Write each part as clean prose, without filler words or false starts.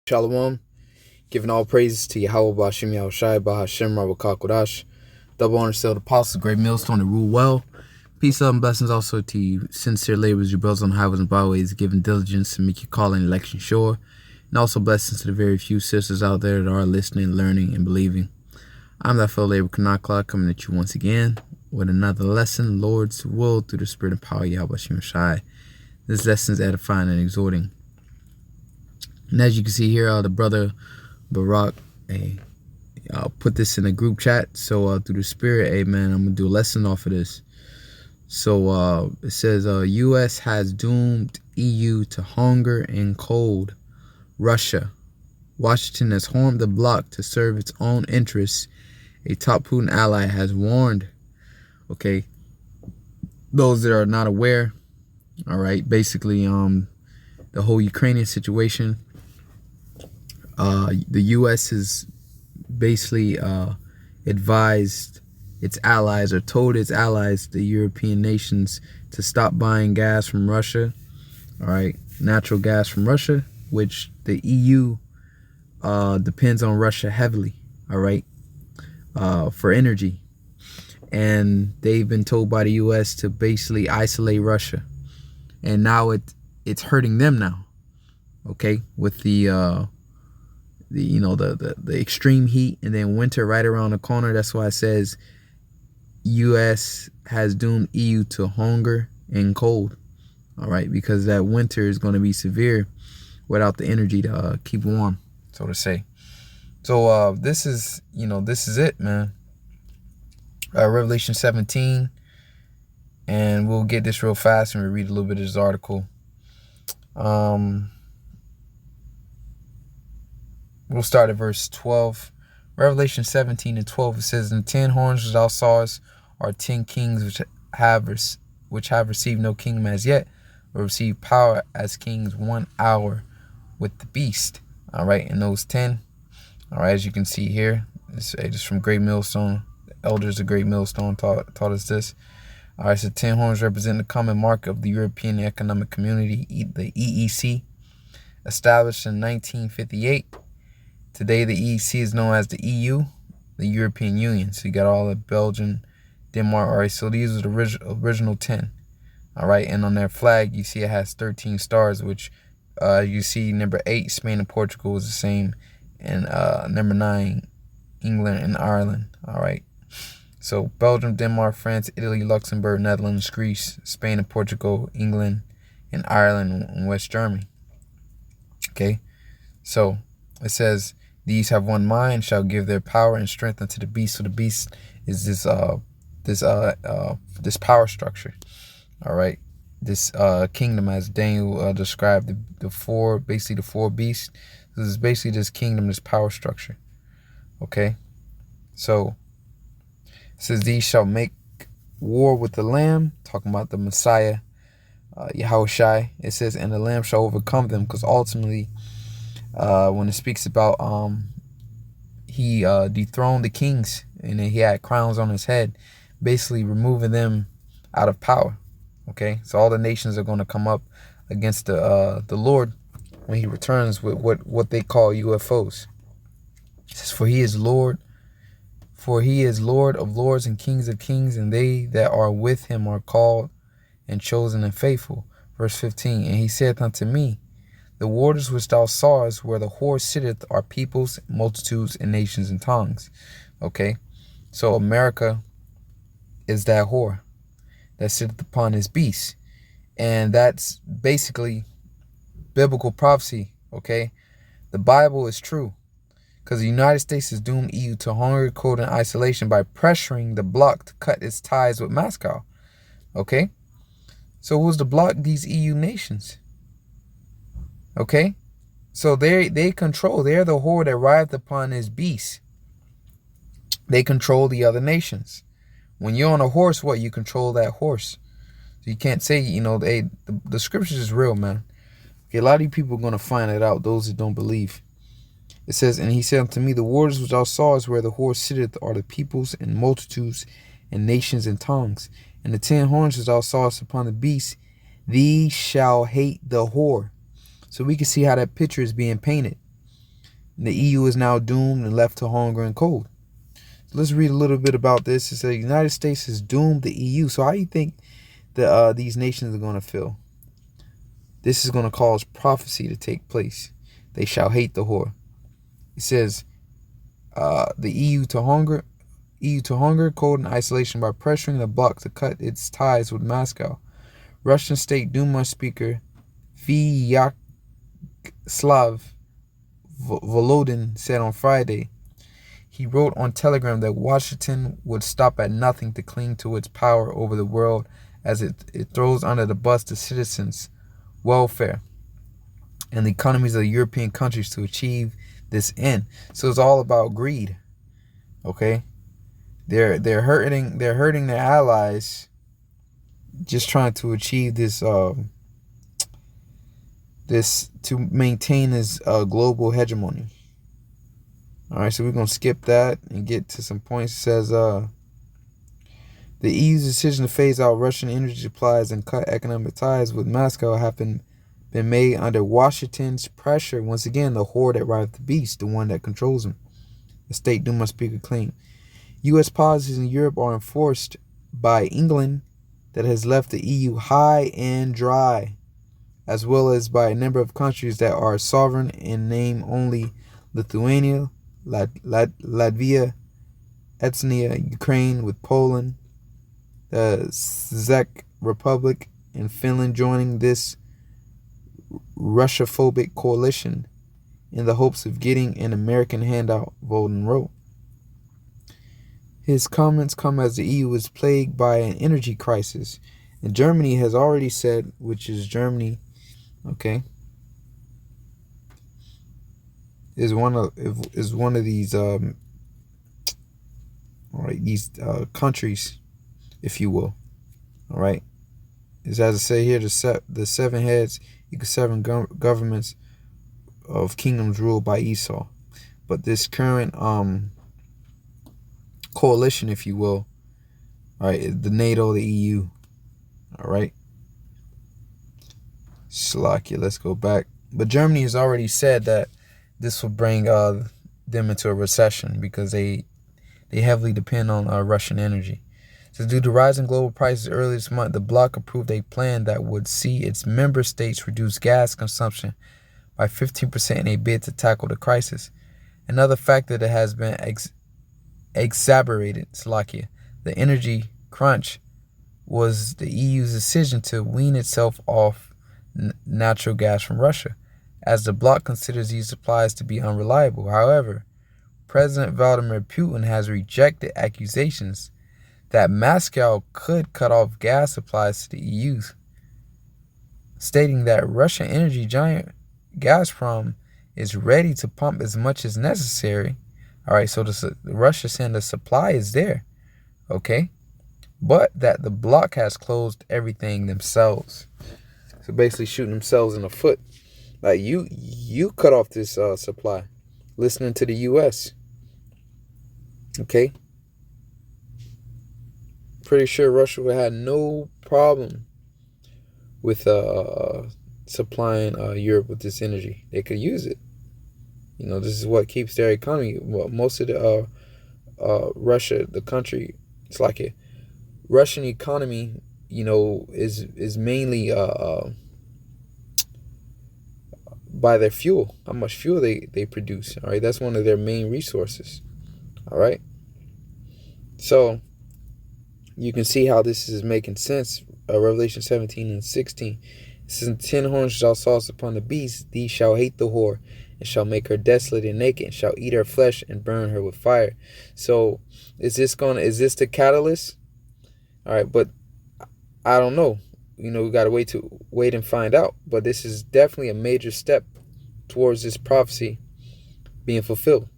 Shalom, giving all praises to Yahweh Bashim Yahushai Bahashem Rabakakodash. Double honor to the apostles, great millstone to rule well. Peace, love, and blessings also to you, sincere laborers, your brothers on the highways and byways, giving diligence to make your calling and election sure. And also blessings to the very few sisters out there that are listening, learning, and believing. I'm that fellow laborer Kanakla coming at you once again with another lesson, Lord's will through the spirit and power of Yahweh Bashim Yahushai. This lesson is edifying and exhorting. And as you can see here, the brother Barak, I'll put this in a group chat. So through the spirit, amen, I'm going to do a lesson off of this. So it says, U.S. has doomed EU to hunger and cold. Russia. Washington has harmed the bloc to serve its own interests. A top Putin ally has warned. Okay. Those that are not aware, all right, basically the whole Ukrainian situation. The U.S. has basically advised its allies or told its allies, the European nations, to stop buying gas from Russia, all right, natural gas from Russia, which the EU depends on Russia heavily, all right, for energy. And they've been told by the U.S. to basically isolate Russia. And now it's hurting them now, okay, with the extreme heat and then winter right around the corner. That's why it says U.S. has doomed EU to hunger and cold, all right, because that winter is going to be severe without the energy to keep warm, so to say. So this is it, man. Revelation 17, and we'll get this real fast and we'll read a little bit of this article. We'll start at verse 12. Revelation 17 and 12, it says, "And the 10 horns which thou sawest are 10 kings which have received no kingdom as yet, but receive power as kings 1 hour with the beast." All right, and those 10, all right, as you can see here, it's from Great Millstone. The elders of Great Millstone taught us this. All right, so 10 horns represent the common mark of the European Economic Community, the EEC, established in 1958. Today, the EEC is known as the EU, the European Union. So you got all of Belgium, Denmark. All right, so these are the original 10. All right, and on their flag, you see it has 13 stars, which you see number 8, Spain and Portugal is the same. And number 9, England and Ireland. All right. So Belgium, Denmark, France, Italy, Luxembourg, Netherlands, Greece, Spain and Portugal, England, and Ireland, and West Germany. Okay. So it says, "These have one mind, shall give their power and strength unto the beast." So the beast is this power structure. All right. This kingdom, as Daniel described, the four beasts. This is basically this kingdom, this power structure. Okay. So it says, "These shall make war with the Lamb," talking about the Messiah, Yahushai. It says, "And the Lamb shall overcome them," because ultimately, when it speaks about he dethroned the kings and then he had crowns on his head, basically removing them out of power. Okay, so all the nations are going to come up against the Lord when he returns with what they call UFOs. It says, "For he is Lord of lords and kings of kings, and they that are with him are called and chosen and faithful." Verse 15, "And he saith unto me, The waters which thou sawest where the whore sitteth are peoples, multitudes, and nations and tongues." Okay, so America is that whore that sitteth upon his beast. And that's basically biblical prophecy. Okay, the Bible is true. Because the United States has doomed EU to hunger, cold, and isolation by pressuring the bloc to cut its ties with Moscow. Okay, so who's the bloc? These EU nations. Okay, so they control. They're the whore that rideth upon his beast. They control the other nations. When you're on a horse, what? You control that horse. So you can't say, the scriptures is real, man. Okay, a lot of you people are going to find it out, those that don't believe. It says, "And he said unto me, The waters which thou sawest where the whore sitteth are the peoples and multitudes and nations and tongues. And the 10 horns which thou sawest upon the beast, these shall hate the whore." So we can see how that picture is being painted. And the EU is now doomed and left to hunger and cold. So let's read a little bit about this. It says the United States has doomed the EU. So how do you think that these nations are going to feel? This is going to cause prophecy to take place. They shall hate the whore. It says the EU to hunger, cold, and isolation by pressuring the bloc to cut its ties with Moscow. Russian State Duma Speaker Vyacheslav Volodin said on Friday. He wrote on Telegram that Washington would stop at nothing to cling to its power over the world as it throws under the bus the citizens' welfare and the economies of the European countries to achieve this end. So it's all about greed. Okay? They're hurting their allies, just trying to achieve this to maintain this global hegemony. All right, so we're going to skip that and get to some points. It says the EU's decision to phase out Russian energy supplies and cut economic ties with Moscow have been made under Washington's pressure. Once again, the whore that rides the beast, the one that controls him. The State Duma Speaker claimed. U.S. policies in Europe are enforced by England that has left the EU high and dry, as well as by a number of countries that are sovereign in name only: Lithuania, Latvia, Estonia, Ukraine with Poland, the Czech Republic, and Finland joining this Russia-phobic coalition in the hopes of getting an American handout, Volodin wrote. His comments come as the EU is plagued by an energy crisis, and Germany has already said, which is Germany, okay, is one of these countries, if you will. All right, as I say here, the seven heads equal seven governments of kingdoms ruled by Esau. But this current coalition, if you will, all right, the NATO, the EU, all right. Slovakia, let's go back. But Germany has already said that this will bring them into a recession because they heavily depend on Russian energy. So due to rising global prices earlier this month, the bloc approved a plan that would see its member states reduce gas consumption by 15% in a bid to tackle the crisis. Another factor that has been exacerbated Slovakia, the energy crunch, was the EU's decision to wean itself off natural gas from Russia, as the bloc considers these supplies to be unreliable. However, President Vladimir Putin has rejected accusations that Moscow could cut off gas supplies to the EU, stating that Russian energy giant Gazprom is ready to pump as much as necessary. All right, so Russia saying the supply is there, okay, but that the bloc has closed everything themselves. So basically shooting themselves in the foot. Like you cut off this supply, listening to the U.S. Okay, pretty sure Russia would have no problem with supplying Europe with this energy. They could use it. You know, this is what keeps their economy. Well, most of the Russia, the country, it's like a Russian economy. You know, is mainly by their fuel. How much fuel they produce. All right, that's one of their main resources. All right, so you can see how this is making sense. Revelation 17 and 16. It says, 10 horns shall sauce upon the beast, these shall hate the whore, and shall make her desolate and naked, and shall eat her flesh and burn her with fire. So is this the catalyst? All right, but I don't know. You know, we gotta wait and find out. But this is definitely a major step towards this prophecy being fulfilled.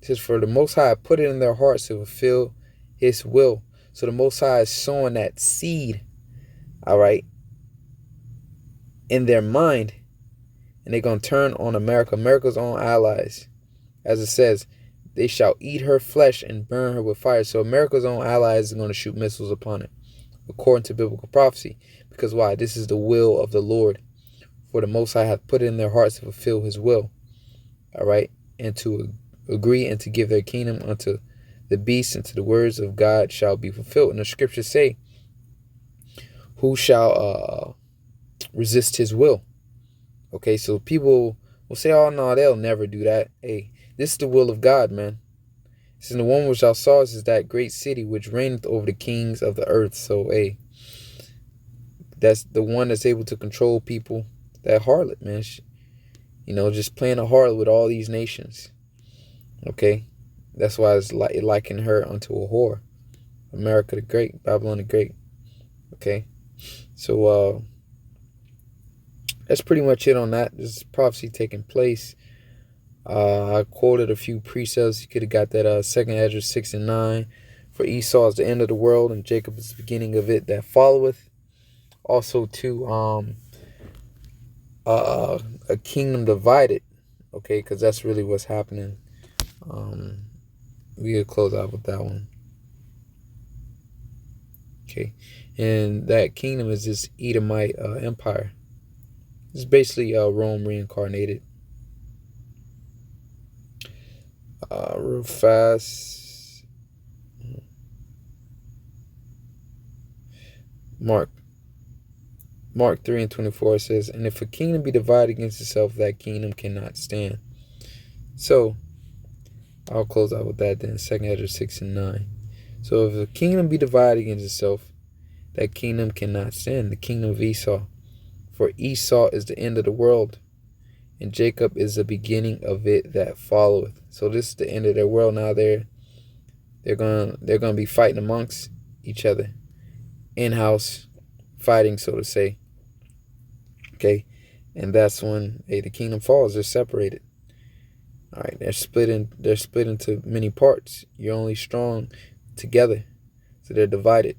It says, for the Most High put it in their hearts to fulfill His will. So the Most High is sowing that seed, all right, in their mind, and they're going to turn on America's own allies. As it says, they shall eat her flesh and burn her with fire. So America's own allies are going to shoot missiles upon it, according to biblical prophecy. Because why? This is the will of the Lord. For the Most High hath put it in their hearts to fulfill His will. All right. and to agree and to give their kingdom unto the beast, and to the words of God shall be fulfilled. And the scriptures say, who shall resist his will? Okay, so people will say, oh no, they'll never do that. Hey, this is the will of God, man. This is the one which thou sawest is that great city which reigneth over the kings of the earth. So, hey, that's the one that's able to control people. That harlot, man. You know, just playing a harlot with all these nations. Okay, that's why it's liken her unto a whore. America the Great, Babylon the Great. Okay, so that's pretty much it on that. This is prophecy taking place. I quoted a few precepts. You could have got that 2nd Esdras 6 and 9. For Esau is the end of the world, and Jacob is the beginning of it that followeth. Also, too, a kingdom divided. Okay, because that's really what's happening. We could close out with that one. Okay, and that kingdom is this Edomite empire. It's basically Rome reincarnated. Real fast. Mark 3 and 24 says, and if a kingdom be divided against itself, that kingdom cannot stand. So I'll close out with that then. 2nd Esdras 6 and 9. So if a kingdom be divided against itself, that kingdom cannot stand. The kingdom of Esau. For Esau is the end of the world, and Jacob is the beginning of it that followeth. So this is the end of their world now. They're gonna be fighting amongst each other, in-house fighting, so to say. Okay, and that's when the kingdom falls. They're separated. All right, they're split into many parts. You're only strong together, so they're divided.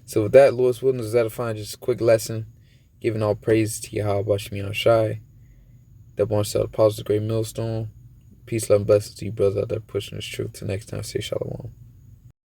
So with that, Lord's willing, is edifying. Just a quick lesson, giving all praise to Yahweh Shemi Shai. That one cell pause the great millstone. Peace, love, and blessings to you, brothers out there pushing this truth. Till next time, say shalom.